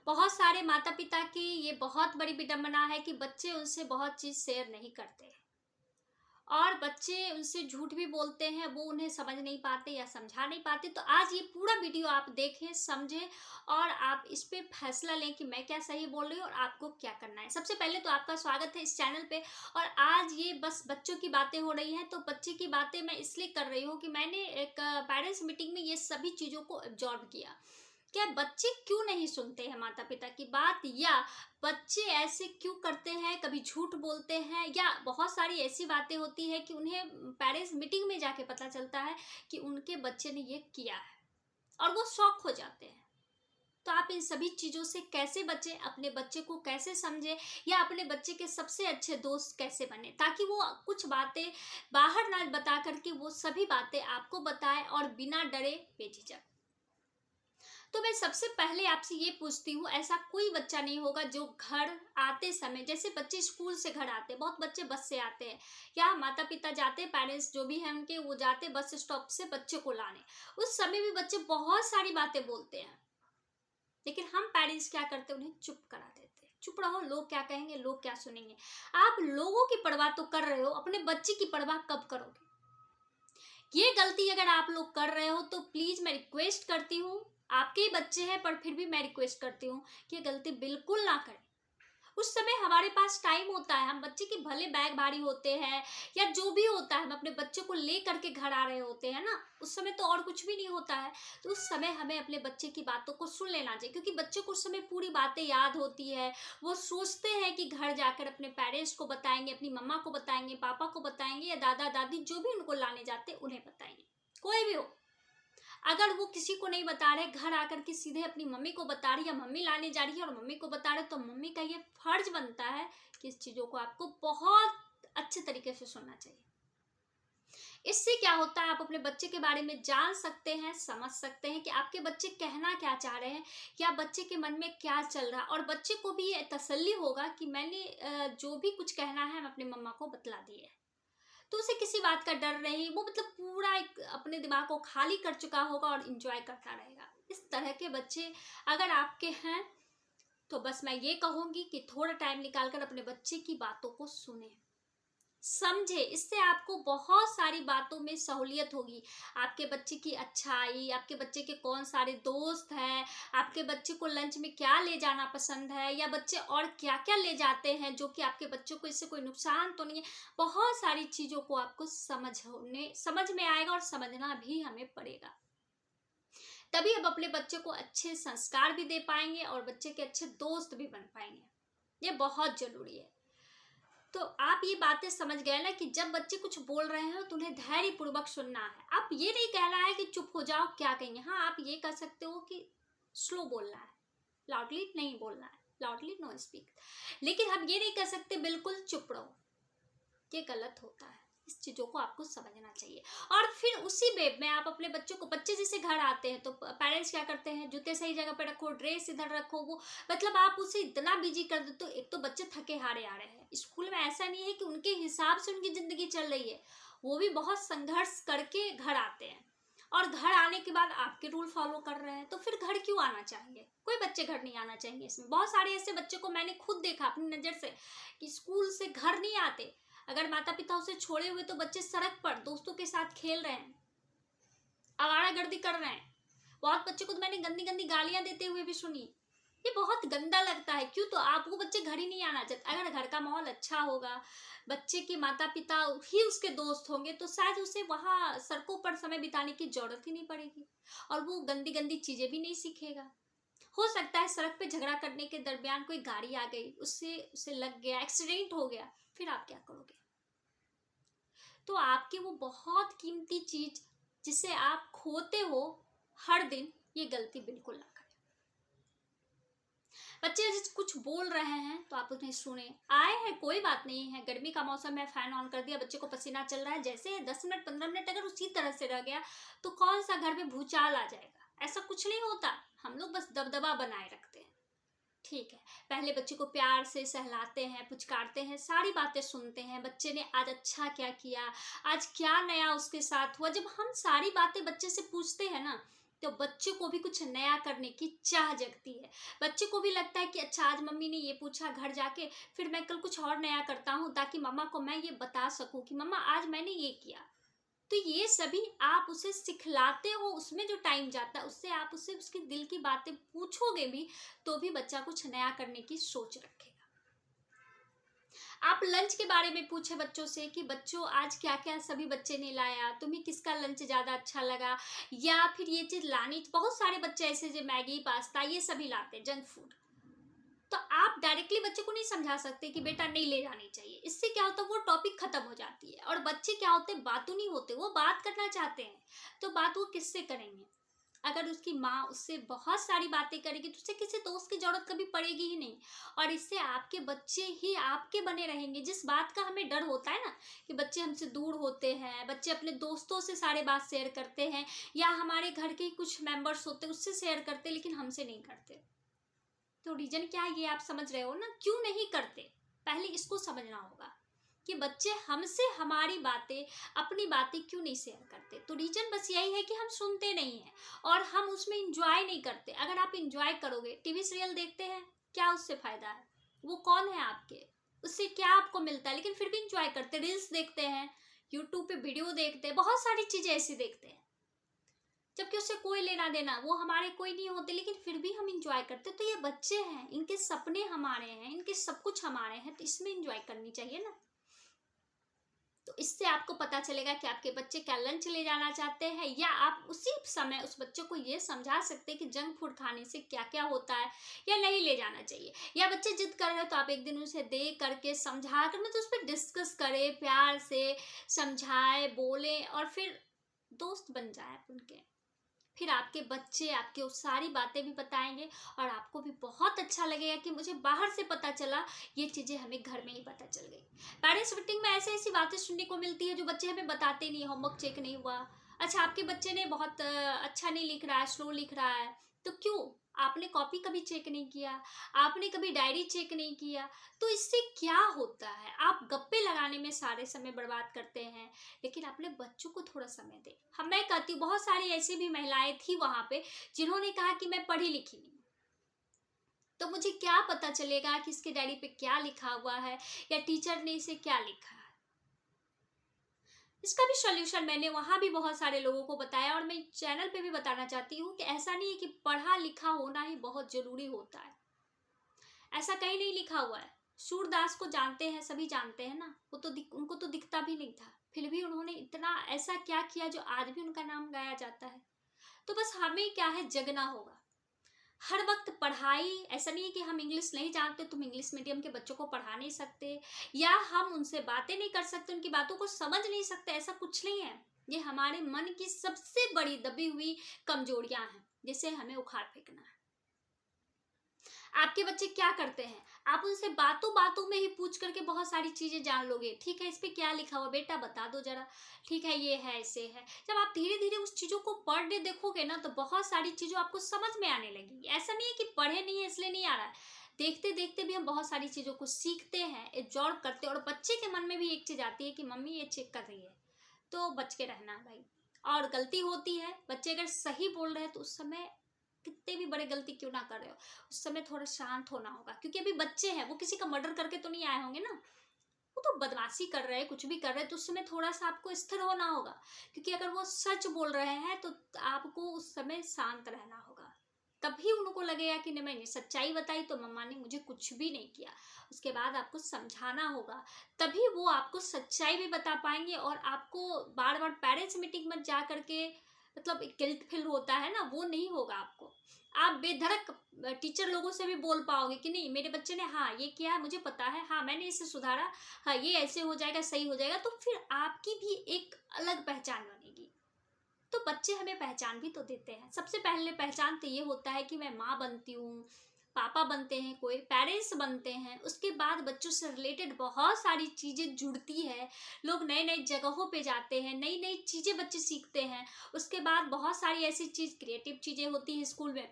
बहुत सारे माता पिता की ये बहुत बड़ी विडंबना है कि बच्चे उनसे बहुत चीज़ शेयर नहीं करते और बच्चे उनसे झूठ भी बोलते हैं, वो उन्हें समझ नहीं पाते या समझा नहीं पाते। तो आज ये पूरा वीडियो आप देखें, समझें और आप इस पे फैसला लें कि मैं क्या सही बोल रही हूँ और आपको क्या करना है। सबसे पहले तो आपका स्वागत है इस चैनल पे। और आज ये बस बच्चों की बातें हो रही हैं, तो बच्चे की बातें मैं इसलिए कर रही हूँ कि मैंने एक पेरेंट्स मीटिंग में ये सभी चीज़ों को ऑब्जर्व किया। क्या बच्चे क्यों नहीं सुनते हैं माता पिता की बात, या बच्चे ऐसे क्यों करते हैं, कभी झूठ बोलते हैं, या बहुत सारी ऐसी बातें होती है कि उन्हें पेरेंट्स मीटिंग में जाके पता चलता है कि उनके बच्चे ने ये किया है और वो शॉक हो जाते हैं। तो आप इन सभी चीज़ों से कैसे बचें, अपने बच्चे को कैसे समझें, या अपने बच्चे के सबसे अच्छे दोस्त कैसे बने, ताकि वो कुछ बातें बाहर ना बता करके वो सभी बातें आपको बताए और बिना डरे बेझिझक। तो मैं सबसे पहले आपसे ये पूछती हूँ, ऐसा कोई बच्चा नहीं होगा जो घर आते समय, जैसे बच्चे स्कूल से घर आते हैं, बहुत बच्चे बस से आते हैं या माता पिता जाते हैं, पेरेंट्स जो भी हैं उनके, वो जाते बस स्टॉप से बच्चे को लाने। उस समय भी बच्चे बहुत सारी बातें बोलते हैं, लेकिन हम पेरेंट्स क्या करते हैं, उन्हें चुप करा देते हैं। चुप रहो, लोग क्या कहेंगे, लोग क्या सुनेंगे। आप लोगों की परवाह तो कर रहे हो, अपने बच्चे की परवाह कब करोगे? ये गलती अगर आप लोग कर रहे हो तो प्लीज मैं रिक्वेस्ट करती हूँ, आपके ही बच्चे हैं पर फिर भी मैं रिक्वेस्ट करती हूँ कि ये गलती बिल्कुल ना करें। उस समय हमारे पास टाइम होता है, हम बच्चे के भले बैग भारी होते हैं या जो भी होता है, हम अपने बच्चे को ले करके घर आ रहे होते हैं ना, उस समय तो और कुछ भी नहीं होता है। तो उस समय हमें अपने बच्चे की बातों को सुन लेना चाहिए, क्योंकि बच्चे को उस समय पूरी बातें याद होती है। वो सोचते हैं कि घर जाकर अपने पेरेंट्स को बताएंगे, अपनी मम्मा को बताएंगे, पापा को बताएंगे, या दादा दादी जो भी उनको लाने जाते हैं उन्हें बताएंगे, कोई भी हो। अगर वो किसी को नहीं बता रहे, घर आकर के सीधे अपनी मम्मी को बता रही, या मम्मी लाने जा रही है और मम्मी को बता रहे, तो मम्मी का ये फर्ज बनता है कि इस चीज़ों को आपको बहुत अच्छे तरीके से सुनना चाहिए। इससे क्या होता है, आप अपने बच्चे के बारे में जान सकते हैं, समझ सकते हैं कि आपके बच्चे कहना क्या चाह रहे हैं, या बच्चे के मन में क्या चल रहा है। और बच्चे को भी ये तसल्ली होगा कि मैंने जो भी कुछ कहना है मैं अपनी मम्मा को बतला दी है। तो उसे किसी बात का डर नहीं, वो मतलब पूरा एक अपने दिमाग को खाली कर चुका होगा और इंजॉय करता रहेगा। इस तरह के बच्चे अगर आपके हैं तो बस मैं ये कहूंगी कि थोड़ा टाइम निकाल कर अपने बच्चे की बातों को सुने, समझे। इससे आपको बहुत सारी बातों में सहूलियत होगी। आपके बच्चे की अच्छाई, आपके बच्चे के कौन सारे दोस्त हैं, आपके बच्चे को लंच में क्या ले जाना पसंद है, या बच्चे और क्या क्या ले जाते हैं जो कि आपके बच्चों को इससे कोई नुकसान तो नहीं है। बहुत सारी चीज़ों को आपको समझ में आएगा और समझना भी हमें पड़ेगा। तभी हम अपने बच्चे को अच्छे संस्कार भी दे पाएंगे और बच्चे के अच्छे दोस्त भी बन पाएंगे। ये बहुत जरूरी है। तो आप ये बातें समझ गए ना कि जब बच्चे कुछ बोल रहे हो तो उन्हें धैर्य पूर्वक सुनना है। आप ये नहीं कहना है कि चुप हो जाओ, क्या कहेंगे। हाँ, आप ये कर सकते हो कि स्लो बोलना है, लाउडली नहीं बोलना है, लाउडली नो स्पीक। लेकिन हम ये नहीं कर सकते बिल्कुल चुप रहो, ये गलत होता है। इस चीज़ों को आपको समझना चाहिए। और फिर उसी वेब में आप अपने बच्चों को, बच्चे जैसे घर आते हैं तो पेरेंट्स क्या करते हैं, जूते सही जगह पे रखो, ड्रेस इधर रखो, वो मतलब आप उसे इतना बिजी कर दो। तो एक तो बच्चे थके हारे आ रहे हैं, स्कूल में ऐसा नहीं है कि उनके हिसाब से उनकी ज़िंदगी चल रही है, वो भी बहुत संघर्ष करके घर आते हैं। और घर आने के बाद आपके रूल फॉलो कर रहे हैं, तो फिर घर क्यों आना चाहेंगे? कोई बच्चे घर नहीं आना चाहेंगे। इसमें बहुत सारे ऐसे बच्चे को मैंने खुद देखा अपनी नज़र से कि स्कूल से घर नहीं आते, अगर माता पिता उसे छोड़े हुए तो बच्चे सड़क पर दोस्तों के साथ खेल रहे हैं, आवारागर्दी कर रहे हैं। बहुत बच्चे को तो मैंने गंदी गंदी गालियां देते हुए भी सुनी। ये बहुत गंदा लगता है। क्यों? तो आप वो बच्चे घर ही नहीं आना चाहते। अगर घर का माहौल अच्छा होगा, बच्चे के माता पिता ही उसके दोस्त होंगे, तो शायद उसे वहाँ सड़कों पर समय बिताने की जरूरत ही नहीं पड़ेगी और वो गंदी गंदी चीजें भी नहीं सीखेगा। हो सकता है सड़क पे झगड़ा करने के दरमियान कोई गाड़ी आ गई, उससे उसे लग गया, एक्सीडेंट हो गया, फिर आप क्या करोगे? तो आपकी वो बहुत कीमती चीज जिसे आप खोते हो हर दिन, ये गलती बिल्कुल ना करें। बच्चे यदि कुछ बोल रहे हैं तो आप उन्हें सुने। आए हैं, कोई बात नहीं है, गर्मी का मौसम है, फैन ऑन कर दिया, बच्चे को पसीना चल रहा है, जैसे 10 मिनट 15 मिनट अगर उसी तरह से रह गया तो कौन सा घर में भूचाल आ जाएगा? ऐसा कुछ नहीं होता। हम लोग बस दबदबा बनाए रखते हैं। ठीक है, पहले बच्चे को प्यार से सहलाते हैं, पुचकारते हैं, सारी बातें सुनते हैं, बच्चे ने आज अच्छा क्या किया, आज क्या नया उसके साथ हुआ। जब हम सारी बातें बच्चे से पूछते हैं ना, तो बच्चे को भी कुछ नया करने की चाह जगती है। बच्चे को भी लगता है कि अच्छा आज मम्मी ने ये पूछा घर जाके, फिर मैं कल कुछ और नया करता हूँ ताकि मम्मा को मैं ये बता सकूं कि मम्मा आज मैंने ये किया। तो ये सभी आप उसे सिखलाते हो, उसमें जो टाइम जाता है उससे आप उससे उसके दिल की बातें पूछोगे भी तो भी बच्चा कुछ नया करने की सोच रखेगा। आप लंच के बारे में पूछे बच्चों से कि बच्चों आज क्या क्या सभी बच्चे ने लाया, तुम्हें किसका लंच ज़्यादा अच्छा लगा, या फिर ये चीज़ लानी। बहुत सारे बच्चे ऐसे जो मैगी पास्ता ये सभी लाते हैं जंक फूड, तो आप डायरेक्टली बच्चे को नहीं समझा सकते कि बेटा नहीं ले जानी चाहिए। इससे क्या होता है, वो टॉपिक खत्म हो जाती है। और बच्चे क्या होते हैं, बातू नहीं होते, वो बात करना चाहते हैं, तो बात वो किससे करेंगे। अगर उसकी माँ उससे बहुत सारी बातें करेगी तो उसे किसी दोस्त की जरूरत कभी पड़ेगी ही नहीं। और इससे आपके बच्चे ही आपके बने रहेंगे। जिस बात का हमें डर होता है ना कि बच्चे हमसे दूर होते हैं, बच्चे अपने दोस्तों से सारे बात शेयर करते हैं, या हमारे घर के कुछ मेंबर्स होते हैं उससे शेयर करते, लेकिन हमसे नहीं करते, तो रीजन क्या है ये आप समझ रहे हो ना, क्यों नहीं करते। पहले इसको समझना होगा कि बच्चे हमसे हमारी बातें, अपनी बातें क्यों नहीं शेयर करते। तो रीजन बस यही है कि हम सुनते नहीं हैं और हम उसमें इंजॉय नहीं करते। अगर आप इंजॉय करोगे, टीवी सीरियल देखते हैं, क्या उससे फायदा है, वो कौन है आपके, उससे क्या आपको मिलता है, लेकिन फिर भी इंजॉय करते। रील्स देखते हैं, यूट्यूब पे वीडियो देखते हैं, बहुत सारी चीजें ऐसी देखते हैं जबकि उससे कोई लेना देना, वो हमारे कोई नहीं होते, लेकिन फिर भी हम इंजॉय करते। तो ये बच्चे हैं, इनके सपने हमारे हैं, इनके सब कुछ हमारे हैं, तो इसमें इंजॉय करनी चाहिए ना। तो इससे आपको पता चलेगा कि आपके बच्चे क्या लंच ले जाना चाहते हैं, या आप उसी समय उस बच्चे को ये समझा सकते हैं कि जंक फूड खाने से क्या क्या होता है या नहीं ले जाना चाहिए। या बच्चे जिद कर रहे हैं तो आप एक दिन उसे दे करके समझा कर, मतलब उस पर डिस्कस करें, प्यार से समझाए, बोले, और फिर दोस्त बन जाए उनके। फिर आपके बच्चे आपके वो सारी बातें भी बताएंगे और आपको भी बहुत अच्छा लगेगा कि मुझे बाहर से पता चला, ये चीज़ें हमें घर में ही पता चल गई। पेरेंट्स मीटिंग में ऐसी ऐसी बातें सुनने को मिलती है जो बच्चे हमें बताते नहीं, होमवर्क चेक नहीं हुआ, अच्छा आपके बच्चे ने बहुत अच्छा नहीं लिख रहा है, स्लो लिख रहा है, तो क्यों, आपने कॉपी कभी चेक नहीं किया, आपने कभी डायरी चेक नहीं किया। तो इससे क्या होता है, आप गप्पे लगाने में सारे समय बर्बाद करते हैं, लेकिन अपने बच्चों को थोड़ा समय दें। हम, मैं कहती हूँ बहुत सारी ऐसी भी महिलाएं थी वहां पे जिन्होंने कहा कि मैं पढ़ी लिखी नहीं, तो मुझे क्या पता चलेगा कि इसके डायरी पे क्या लिखा हुआ है या टीचर ने इसे क्या लिखा है। इसका भी सॉल्यूशन मैंने वहां भी बहुत सारे लोगों को बताया, और मैं चैनल पे भी बताना चाहती हूँ कि ऐसा नहीं है कि पढ़ा लिखा होना ही बहुत जरूरी होता है, ऐसा कहीं नहीं लिखा हुआ है। सूरदास को जानते हैं, सभी जानते हैं ना, वो तो उनको तो दिखता भी नहीं था, फिर भी उन्होंने इतना ऐसा क्या किया जो आज भी उनका नाम गाया जाता है। तो बस हमें क्या है, जगना होगा हर वक्त। पढ़ाई ऐसा नहीं है कि हम इंग्लिश नहीं जानते तुम इंग्लिश मीडियम के बच्चों को पढ़ा नहीं सकते, या हम उनसे बातें नहीं कर सकते, उनकी बातों को समझ नहीं सकते, ऐसा कुछ नहीं है। ये हमारे मन की सबसे बड़ी दबी हुई कमजोरियां हैं जिसे हमें उखाड़ फेंकना है। आपके बच्चे क्या करते हैं, आप उनसे बातों बातों में ही पूछ करके बहुत सारी चीजें जान लोगे। ठीक है, इस पे क्या लिखा हुआ बेटा बता दो जरा, ठीक है ये है ऐसे है। जब आप धीरे धीरे उस चीजों को पढ़ने देखोगे ना तो बहुत सारी चीजों आपको समझ में आने लगेगी। ऐसा नहीं है कि पढ़े नहीं है इसलिए नहीं आ रहा है, देखते देखते भी हम बहुत सारी चीजों को सीखते हैं, एब्जॉर्व करते हैं। और बच्चे के मन में भी एक चीज आती है कि मम्मी ये चेक कर रही है, तो बच के रहना है भाई। और गलती होती है, बच्चे अगर सही बोल रहे हैं तो उस समय कितने भी बड़े गलती क्यों ना कर रहे हो, उस समय थोड़ा शांत होना होगा, क्योंकि अभी बच्चे हैं, वो किसी का मर्डर करके तो नहीं आए होंगे ना, वो तो बदमाशी कर रहे हैं, कुछ भी कर रहे हैं, तो उस समय थोड़ा सा आपको स्थिर होना होगा। क्योंकि अगर वो सच बोल रहे हैं तो आपको उस समय शांत रहना होगा। तभी उनको लगेगा कि नहीं मैंने सच्चाई बताई तो मम्मा ने मुझे कुछ भी नहीं किया। उसके बाद आपको समझाना होगा, तभी वो आपको सच्चाई भी बता पाएंगे। और आपको बार बार पेरेंट्स मीटिंग में जा करके मतलब गिल्ट फील होता है ना, वो नहीं होगा आपको। आप बेधड़क टीचर लोगों से भी बोल पाओगे कि नहीं मेरे बच्चे ने हाँ ये किया है, मुझे पता है, हाँ मैंने इसे सुधारा, हाँ ये ऐसे हो जाएगा, सही हो जाएगा। तो फिर आपकी भी एक अलग पहचान बनेगी। तो बच्चे हमें पहचान भी तो देते हैं। सबसे पहले पहचान तो ये होता है कि मैं माँ बनती हूँ, पापा बनते हैं, कोई पेरेंट्स बनते हैं, उसके बाद बच्चों से रिलेटेड बहुत सारी चीज़ें जुड़ती है। लोग नए नए जगहों पे जाते हैं, नई नई चीज़ें बच्चे सीखते हैं। उसके बाद बहुत सारी ऐसी चीज़ क्रिएटिव चीज़ें होती हैं स्कूल में,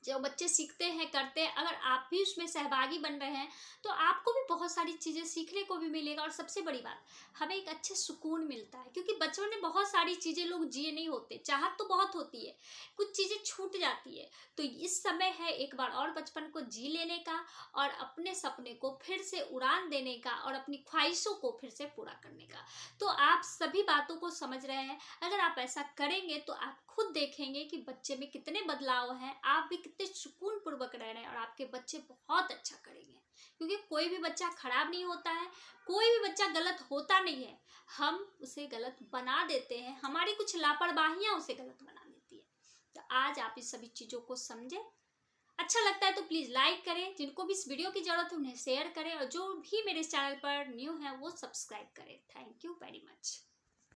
जो बच्चे सीखते हैं, करते हैं, अगर आप भी उसमें सहभागी बन रहे हैं तो आपको भी बहुत सारी चीज़ें सीखने को भी मिलेगा। और सबसे बड़ी बात, हमें एक अच्छे सुकून मिलता है, क्योंकि बचपन में बहुत सारी चीज़ें लोग जिए नहीं होते, चाहत तो बहुत होती है, कुछ चीज़ें छूट जाती है। तो इस समय है एक बार और बचपन को जी लेने का और अपने सपने को फिर से उड़ान देने का और अपनी ख्वाहिशों को फिर से पूरा करने का। तो आप सभी बातों को समझ रहे हैं, अगर आप ऐसा करेंगे तो आप खुद देखेंगे कि बच्चे में कितने बदलाव हैं, आप भी कितने सुकून पूर्वक रह रहे हैं और आपके बच्चे बहुत अच्छा करेंगे। क्योंकि कोई भी बच्चा खराब नहीं होता है, कोई भी बच्चा गलत होता नहीं है, हम उसे गलत बना देते हैं, हमारी कुछ लापरवाहियां उसे गलत बना देती है। तो आज आप इस सभी चीज़ों को समझें। अच्छा लगता है तो प्लीज़ लाइक करें, जिनको भी इस वीडियो की ज़रूरत है उन्हें शेयर करें, और जो भी मेरे इस चैनल पर न्यू है वो सब्सक्राइब करें। Thank you very much.